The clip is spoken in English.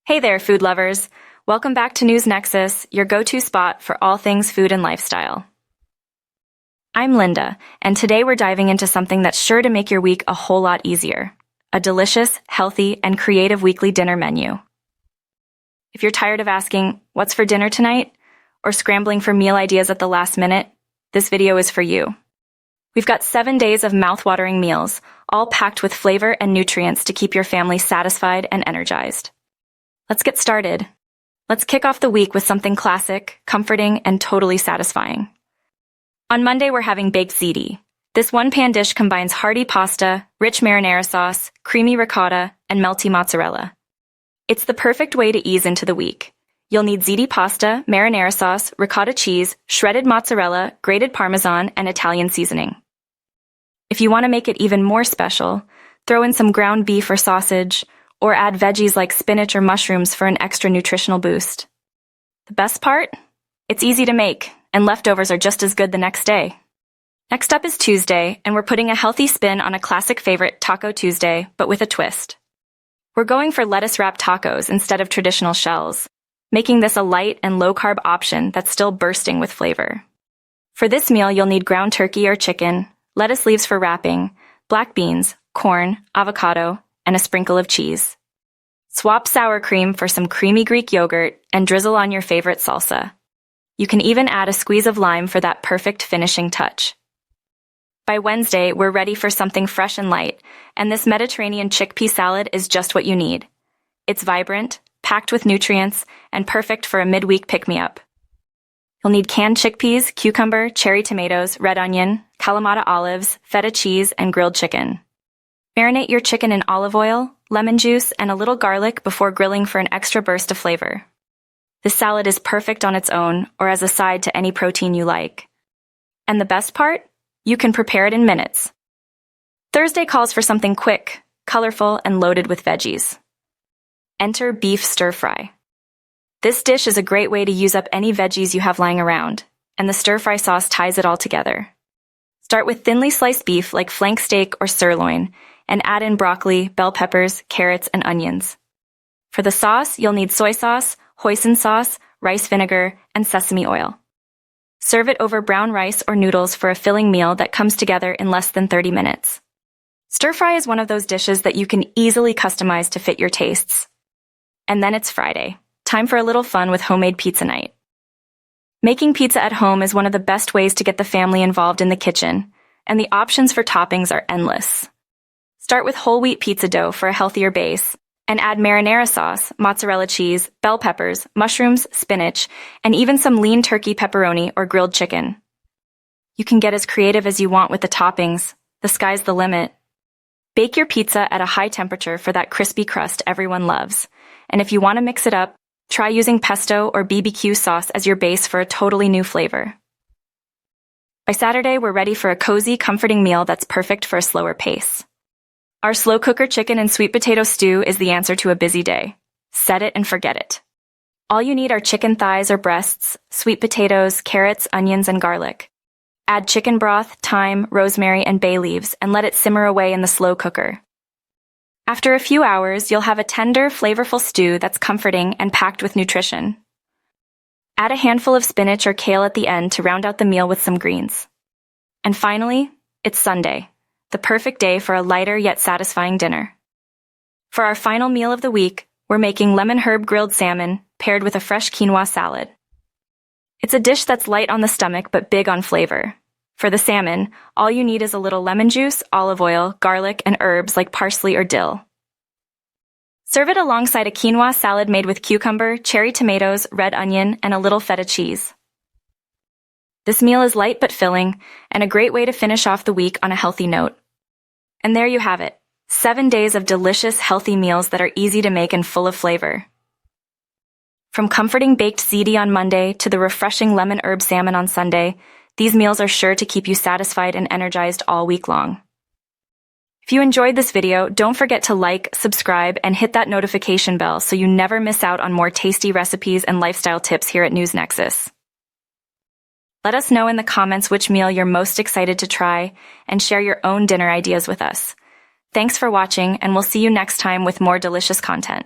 Hey there, food lovers. Welcome back to Nexus, your go-to spot for all things food and lifestyle. I'm Linda, and today we're diving into something that's sure to make your week a whole lot easier. A delicious, healthy, and creative weekly dinner menu. If you're tired of asking, what's for dinner tonight? Or scrambling for meal ideas at the last minute, this video is for you. We've got 7 days of mouth-watering meals, all packed with flavor and nutrients to keep your family satisfied and energized. Let's get started. Let's kick off the week with something classic, comforting, and totally satisfying. On Monday, we're having baked ziti. This one-pan dish combines hearty pasta, rich marinara sauce, creamy ricotta, and melty mozzarella. It's the perfect way to ease into the week. You'll need ziti pasta, marinara sauce, ricotta cheese, shredded mozzarella, grated parmesan, and Italian seasoning. If you want to make it even more special, throw in some ground beef or sausage, or add veggies like spinach or mushrooms for an extra nutritional boost. The best part? It's easy to make, and leftovers are just as good the next day. Next up is Tuesday, and we're putting a healthy spin on a classic favorite, Taco Tuesday, but with a twist. We're going for lettuce-wrapped tacos instead of traditional shells, making this a light and low-carb option that's still bursting with flavor. For this meal, you'll need ground turkey or chicken, lettuce leaves for wrapping, black beans, corn, avocado, and a sprinkle of cheese. Swap sour cream for some creamy Greek yogurt and drizzle on your favorite salsa. You can even add a squeeze of lime for that perfect finishing touch. By Wednesday, we're ready for something fresh and light, and this Mediterranean chickpea salad is just what you need. It's vibrant, packed with nutrients, and perfect for a midweek pick-me-up. You'll need canned chickpeas, cucumber, cherry tomatoes, red onion, Kalamata olives, feta cheese, and grilled chicken. Marinate your chicken in olive oil, lemon juice, and a little garlic before grilling for an extra burst of flavor. This salad is perfect on its own or as a side to any protein you like. And the best part? You can prepare it in minutes. Thursday calls for something quick, colorful, and loaded with veggies. Enter beef stir-fry. This dish is a great way to use up any veggies you have lying around, and the stir-fry sauce ties it all together. Start with thinly sliced beef like flank steak or sirloin, and add in broccoli, bell peppers, carrots, and onions. For the sauce, you'll need soy sauce, hoisin sauce, rice vinegar, and sesame oil. Serve it over brown rice or noodles for a filling meal that comes together in less than 30 minutes. Stir-fry is one of those dishes that you can easily customize to fit your tastes. And then it's Friday. Time for a little fun with homemade pizza night. Making pizza at home is one of the best ways to get the family involved in the kitchen, and the options for toppings are endless. Start with whole wheat pizza dough for a healthier base, and add marinara sauce, mozzarella cheese, bell peppers, mushrooms, spinach, and even some lean turkey pepperoni or grilled chicken. You can get as creative as you want with the toppings. The sky's the limit. Bake your pizza at a high temperature for that crispy crust everyone loves. And if you want to mix it up, try using pesto or BBQ sauce as your base for a totally new flavor. By Saturday, we're ready for a cozy, comforting meal that's perfect for a slower pace. Our slow cooker chicken and sweet potato stew is the answer to a busy day. Set it and forget it. All you need are chicken thighs or breasts, sweet potatoes, carrots, onions, and garlic. Add chicken broth, thyme, rosemary, and bay leaves and let it simmer away in the slow cooker. After a few hours, you'll have a tender, flavorful stew that's comforting and packed with nutrition. Add a handful of spinach or kale at the end to round out the meal with some greens. And finally, it's Sunday, the perfect day for a lighter yet satisfying dinner. For our final meal of the week, we're making lemon herb grilled salmon paired with a fresh quinoa salad. It's a dish that's light on the stomach but big on flavor. For the salmon, all you need is a little lemon juice, olive oil, garlic, and herbs like parsley or dill. Serve it alongside a quinoa salad made with cucumber, cherry tomatoes, red onion, and a little feta cheese. This meal is light but filling, and a great way to finish off the week on a healthy note. And there you have it, 7 days of delicious, healthy meals that are easy to make and full of flavor. From comforting baked ziti on Monday to the refreshing lemon herb salmon on Sunday, these meals are sure to keep you satisfied and energized all week long. If you enjoyed this video, don't forget to like, subscribe, and hit that notification bell so you never miss out on more tasty recipes and lifestyle tips here at Nexus. Let us know in the comments which meal you're most excited to try, and share your own dinner ideas with us. Thanks for watching, and we'll see you next time with more delicious content.